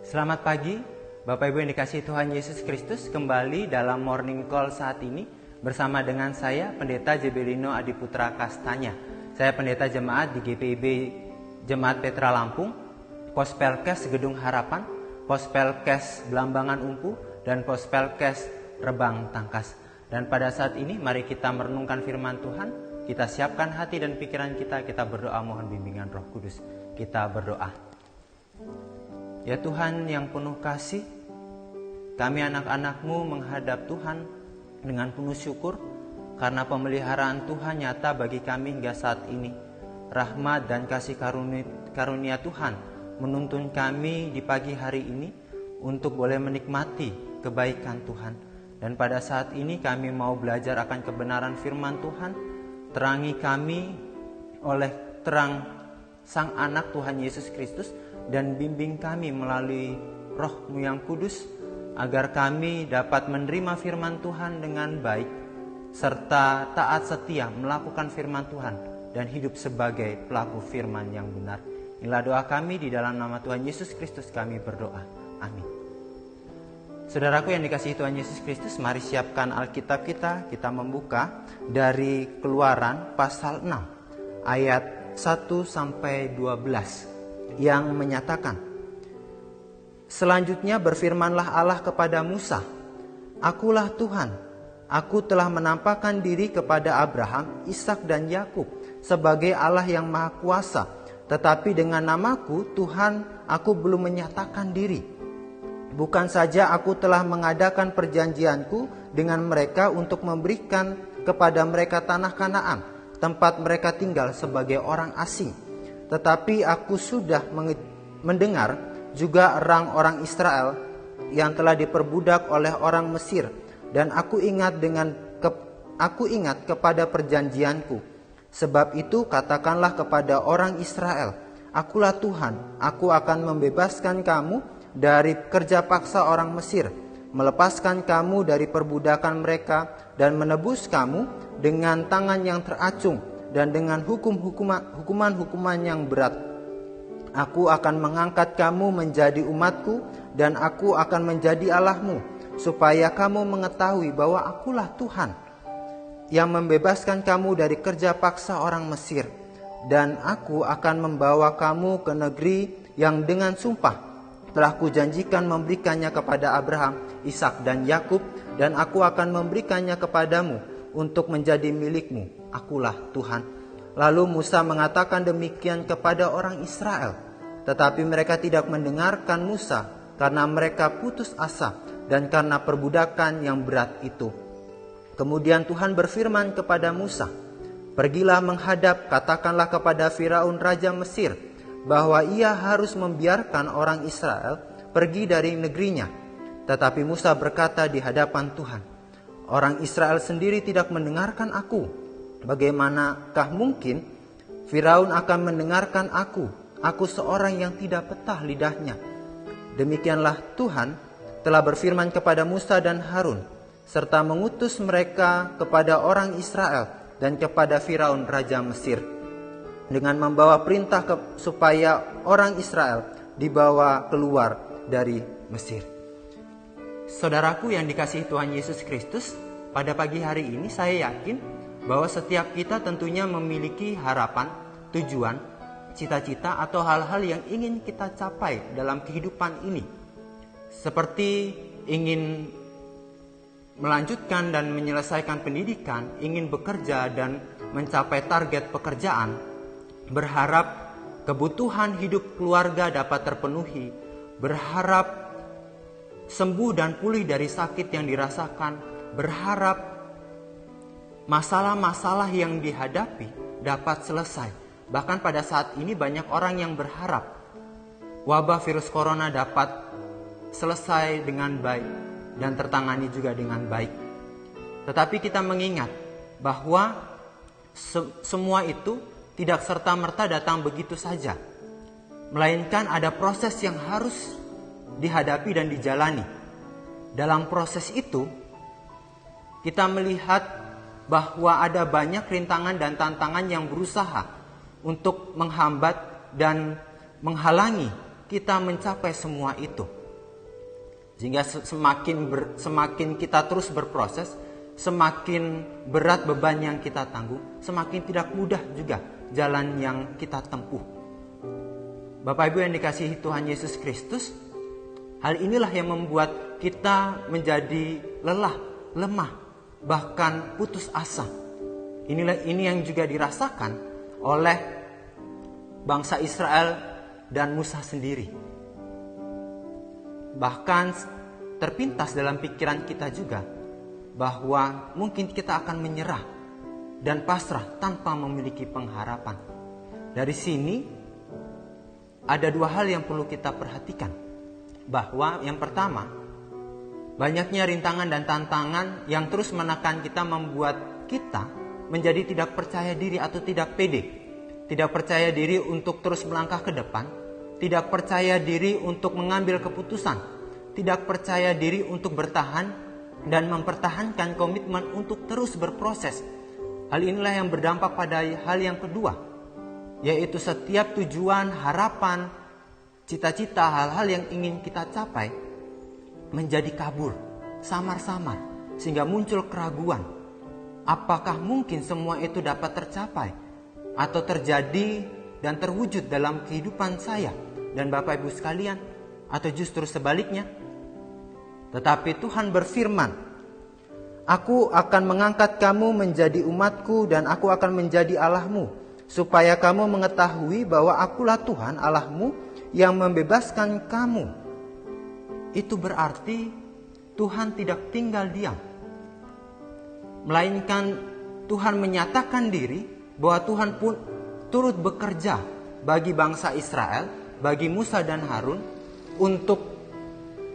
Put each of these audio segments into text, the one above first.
Selamat pagi, Bapak Ibu yang dikasihi Tuhan Yesus Kristus. Kembali dalam Morning Call saat ini bersama dengan saya, Pendeta Jebelino Adiputra Kastanya. Saya pendeta jemaat di GPIB Jemaat Petra Lampung, Pospelkes Gedung Harapan, Pospelkes Belambangan Umpu, dan Pospelkes Rebang Tangkas. Dan pada saat ini mari kita merenungkan firman Tuhan. Kita siapkan hati dan pikiran kita berdoa mohon bimbingan Roh Kudus. Kita berdoa. Ya Tuhan yang penuh kasih, kami anak-anak-Mu menghadap Tuhan dengan penuh syukur karena pemeliharaan Tuhan nyata bagi kami hingga saat ini. Rahmat dan kasih karunia Tuhan menuntun kami di pagi hari ini untuk boleh menikmati kebaikan Tuhan. Dan pada saat ini kami mau belajar akan kebenaran firman Tuhan. Terangi kami oleh terang Sang Anak Tuhan Yesus Kristus, dan bimbing kami melalui Roh-Mu yang kudus, agar kami dapat menerima firman Tuhan dengan baik, serta taat setia melakukan firman Tuhan, dan hidup sebagai pelaku firman yang benar. Inilah doa kami, di dalam nama Tuhan Yesus Kristus kami berdoa. Amin. Saudaraku yang dikasihi Tuhan Yesus Kristus, mari siapkan Alkitab kita membuka dari Keluaran pasal 6, ayat 1-12. Yang menyatakan, selanjutnya berfirmanlah Allah kepada Musa, Akulah Tuhan, aku telah menampakkan diri kepada Abraham, Ishak dan Yakub sebagai Allah yang Maha Kuasa, tetapi dengan namaku Tuhan aku belum menyatakan diri. Bukan saja aku telah mengadakan perjanjianku dengan mereka untuk memberikan kepada mereka tanah Kanaan, tempat mereka tinggal sebagai orang asing, tetapi aku sudah mendengar juga orang-orang Israel yang telah diperbudak oleh orang Mesir, dan aku ingat kepada perjanjianku. Sebab itu katakanlah kepada orang Israel, Akulah Tuhan, aku akan membebaskan kamu dari kerja paksa orang Mesir, melepaskan kamu dari perbudakan mereka, dan menebus kamu dengan tangan yang teracung dan dengan hukuman-hukuman yang berat. Aku akan mengangkat kamu menjadi umatku, dan aku akan menjadi Allahmu, supaya kamu mengetahui bahwa akulah Tuhan yang membebaskan kamu dari kerja paksa orang Mesir. Dan aku akan membawa kamu ke negeri yang dengan sumpah telah kujanjikan memberikannya kepada Abraham, Ishak dan Yakub, dan aku akan memberikannya kepadamu untuk menjadi milikmu. Akulah Tuhan. Lalu Musa mengatakan demikian kepada orang Israel, tetapi mereka tidak mendengarkan Musa karena mereka putus asa dan karena perbudakan yang berat itu. Kemudian Tuhan berfirman kepada Musa, Pergilah menghadap, katakanlah kepada Firaun Raja Mesir, bahwa ia harus membiarkan orang Israel pergi dari negerinya. Tetapi Musa berkata di hadapan Tuhan, Orang Israel sendiri tidak mendengarkan aku. Bagaimanakah mungkin Firaun akan mendengarkan aku seorang yang tidak petah lidahnya? Demikianlah Tuhan telah berfirman kepada Musa dan Harun, serta mengutus mereka kepada orang Israel dan kepada Firaun Raja Mesir, dengan membawa perintah supaya orang Israel dibawa keluar dari Mesir. Saudaraku yang dikasihi Tuhan Yesus Kristus, pada pagi hari ini saya yakin bahwa setiap kita tentunya memiliki harapan, tujuan, cita-cita atau hal-hal yang ingin kita capai dalam kehidupan ini. Seperti ingin melanjutkan dan menyelesaikan pendidikan, ingin bekerja dan mencapai target pekerjaan, berharap kebutuhan hidup keluarga dapat terpenuhi, berharap sembuh dan pulih dari sakit yang dirasakan, berharap masalah-masalah yang dihadapi dapat selesai. Bahkan pada saat ini banyak orang yang berharap wabah virus corona dapat selesai dengan baik dan tertangani juga dengan baik. Tetapi kita mengingat bahwa semua itu tidak serta-merta datang begitu saja, melainkan ada proses yang harus dihadapi dan dijalani. Dalam proses itu kita melihat bahwa ada banyak rintangan dan tantangan yang berusaha untuk menghambat dan menghalangi kita mencapai semua itu. Sehingga semakin kita terus berproses, semakin berat beban yang kita tanggung, semakin tidak mudah juga jalan yang kita tempuh. Bapak Ibu yang dikasihi Tuhan Yesus Kristus, hal inilah yang membuat kita menjadi lelah, lemah, bahkan putus asa. Ini yang juga dirasakan oleh bangsa Israel dan Musa sendiri. Bahkan terpintas dalam pikiran kita juga bahwa mungkin kita akan menyerah dan pasrah tanpa memiliki pengharapan. Dari sini ada dua hal yang perlu kita perhatikan. Bahwa yang pertama, banyaknya rintangan dan tantangan yang terus menekan kita membuat kita menjadi tidak percaya diri atau tidak pede. Tidak percaya diri untuk terus melangkah ke depan. Tidak percaya diri untuk mengambil keputusan, tidak percaya diri untuk bertahan dan mempertahankan komitmen untuk terus berproses. Hal inilah yang berdampak pada hal yang kedua, yaitu setiap tujuan, harapan, cita-cita, hal-hal yang ingin kita capai menjadi kabur, samar-samar, sehingga muncul keraguan. Apakah mungkin semua itu dapat tercapai atau terjadi dan terwujud dalam kehidupan saya dan Bapak Ibu sekalian, atau justru sebaliknya? Tetapi Tuhan berfirman, "Aku akan mengangkat kamu menjadi umatku dan aku akan menjadi Allahmu, supaya kamu mengetahui bahwa akulah Tuhan Allahmu yang membebaskan kamu." Itu berarti Tuhan tidak tinggal diam, melainkan Tuhan menyatakan diri bahwa Tuhan pun turut bekerja bagi bangsa Israel, bagi Musa dan Harun untuk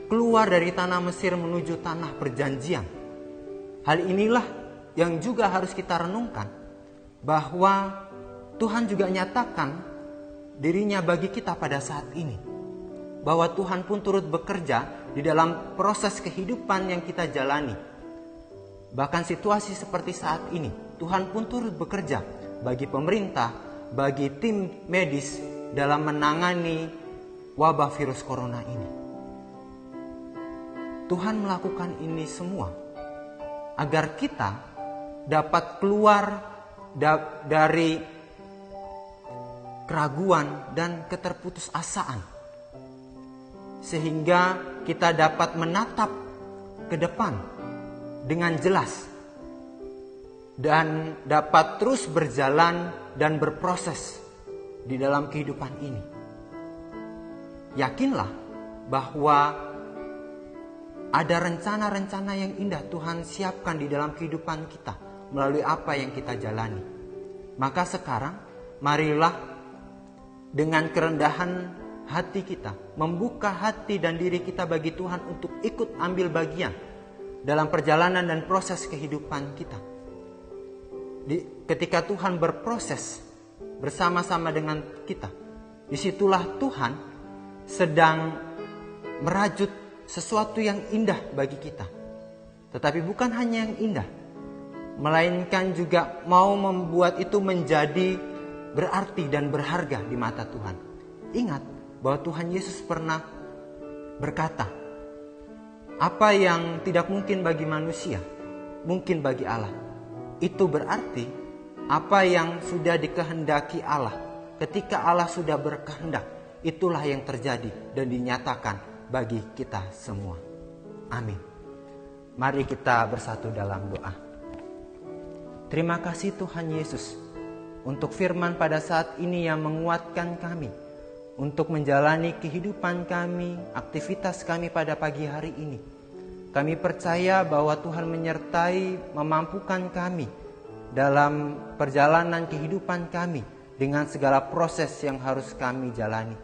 keluar dari tanah Mesir menuju tanah perjanjian. Hal inilah yang juga harus kita renungkan, bahwa Tuhan juga nyatakan dirinya bagi kita pada saat ini, bahwa Tuhan pun turut bekerja di dalam proses kehidupan yang kita jalani. Bahkan situasi seperti saat ini, Tuhan pun turut bekerja bagi pemerintah, bagi tim medis dalam menangani wabah virus corona ini. Tuhan melakukan ini semua agar kita dapat keluar dari keraguan dan keterputusasaan, sehingga kita dapat menatap ke depan dengan jelas dan dapat terus berjalan dan berproses di dalam kehidupan ini. Yakinlah bahwa ada rencana-rencana yang indah Tuhan siapkan di dalam kehidupan kita melalui apa yang kita jalani. Maka sekarang marilah dengan kerendahan hati kita membuka hati dan diri kita bagi Tuhan untuk ikut ambil bagian dalam perjalanan dan proses kehidupan kita. Ketika Tuhan berproses bersama-sama dengan kita, disitulah Tuhan sedang merajut sesuatu yang indah bagi kita. Tetapi bukan hanya yang indah, melainkan juga mau membuat itu menjadi berarti dan berharga di mata Tuhan. Ingat bahwa Tuhan Yesus pernah berkata, apa yang tidak mungkin bagi manusia, mungkin bagi Allah. Itu berarti apa yang sudah dikehendaki Allah, ketika Allah sudah berkehendak, itulah yang terjadi dan dinyatakan bagi kita semua. Amin. Mari kita bersatu dalam doa. Terima kasih Tuhan Yesus untuk firman pada saat ini yang menguatkan kami untuk menjalani kehidupan kami, aktivitas kami pada pagi hari ini. Kami percaya bahwa Tuhan menyertai, memampukan kami dalam perjalanan kehidupan kami dengan segala proses yang harus kami jalani.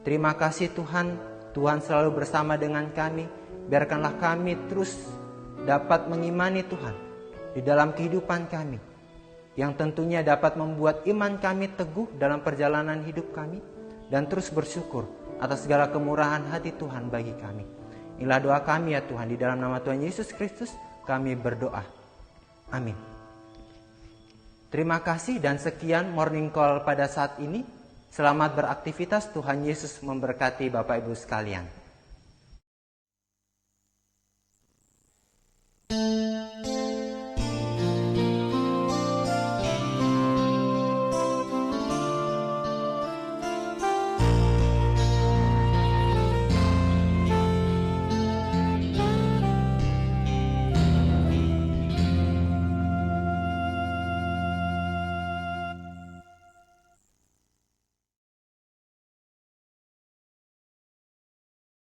Terima kasih Tuhan, Tuhan selalu bersama dengan kami. Biarkanlah kami terus dapat mengimani Tuhan di dalam kehidupan kami, yang tentunya dapat membuat iman kami teguh dalam perjalanan hidup kami, dan terus bersyukur atas segala kemurahan hati Tuhan bagi kami. Inilah doa kami ya Tuhan, di dalam nama Tuhan Yesus Kristus kami berdoa. Amin. Terima kasih dan sekian Morning Call pada saat ini. Selamat beraktivitas, Tuhan Yesus memberkati Bapak Ibu sekalian.